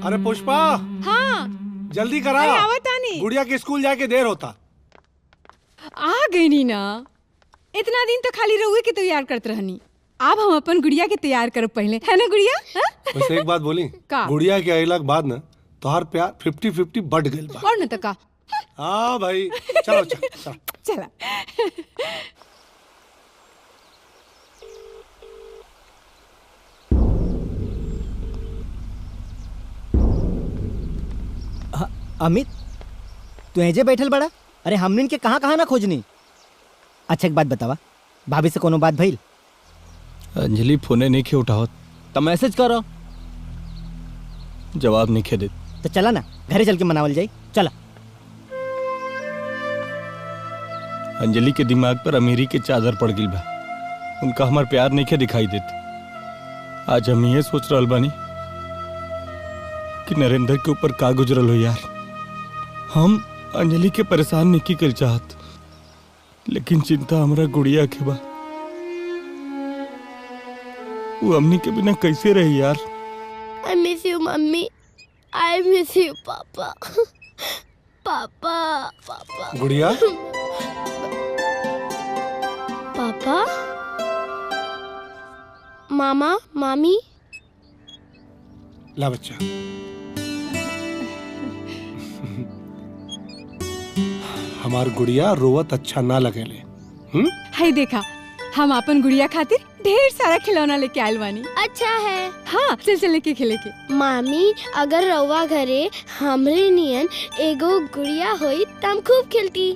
अरे पुष्पा। हाँ जल्दी करा, आवतानी। गुड़िया के स्कूल जाके देर होता। आ गई नी ना, इतना दिन तो खाली रहुए के तैयार करते रहनी। अब हम अपन गुड़िया के तैयार करब पहले, है ना गुड़िया? वैसे एक बात बोली, गुड़िया के अइला के बाद ना तोहार प्यार 50-50 बढ़ गइल बा। और न त का? हाँ भाई, चलो चलो चला। अमित, तू ऐजे बैठल बड़ा? अरे हमने के कहाँ कहाँ ना खोजनी। अच्छा एक बात बतावा, भाभी से कोनो बात भइल? अंजलि फोने नहीं खे उठावत। तो मैसेज करो। जवाब नहीं खे देत। तो चला ना घरे चल के मनावल जाई। चला। अंजलि के दिमाग पर अमीरी के चादर पड़ गई बा। उनका हमार प्यार नहीं खे दिखाई देत। आज हम ये सोच रहल बानी कि नरेंद्र के ऊपर का गुजरल हो यार। हम अंजलि के परेशान नहीं की कर चाहत, लेकिन चिंता हमरा गुड़िया के बा। वो अम्मी के बिना कैसे रही यार। I miss you, mummy. I miss you, पापा। पापा। गुड़िया। पापा। मामा, मामी। ला बच्चा। हमार गुड़िया रोवत अच्छा ना लगेले। हाय देखा, हम अपन गुड़िया खातिर ढेर सारा खिलौना लेके आयल बानी। अच्छा है। हाँ चल चल लेके खेले के। मामी अगर रउआ घरे हमरे नियन एगो गुड़िया होई त हम खूब खेलती।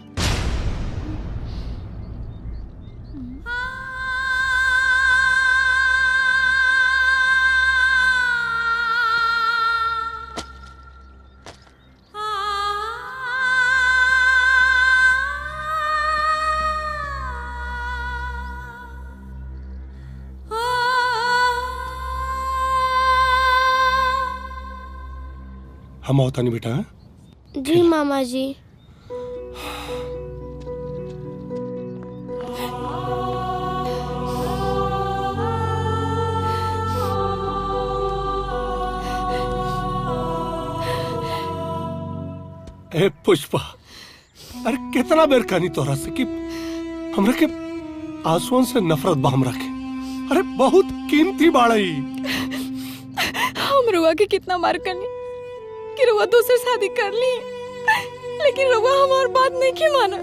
हम होता नहीं बेटा। जी मामा जी। ए पुष्पा, अरे कितना बेर कहनी तोरा से कि हमरा के आंसुओं से नफरत बा हमरा के। अरे बहुत कीमती बाड़ई। हम रुआ के कितना मार करनी कि रुआ दूसरे शादी कर ली, लेकिन रुआ हमार बात नहीं की माना।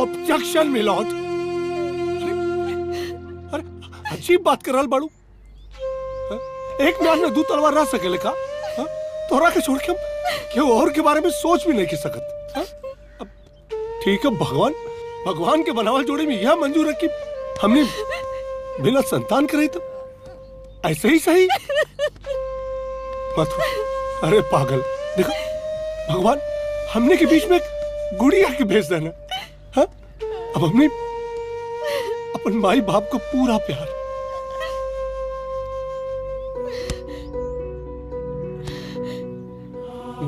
ऑब्जेक्शन मिलौट। अरे अजीब बात कर रहल बाड़ू। एक म्यान में दो तलवार रह सकेले का? तोरा के छोड़ के हम क्यों और के बारे में सोच भी नहीं की सकत। अब ठीक है, भगवान के बनावल जोड़े में यह मंजूर है कि हमने बिना संतान करे तो ऐसे ही सही मत। अरे पागल, देखो भगवान हमने के बीच में गुड़िया के भेज देना। हाँ? अब हमने अपन माई बाप को पूरा प्यार।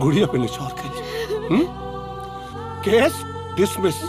गुड़िया पे निछावर कर। केस डिसमिस।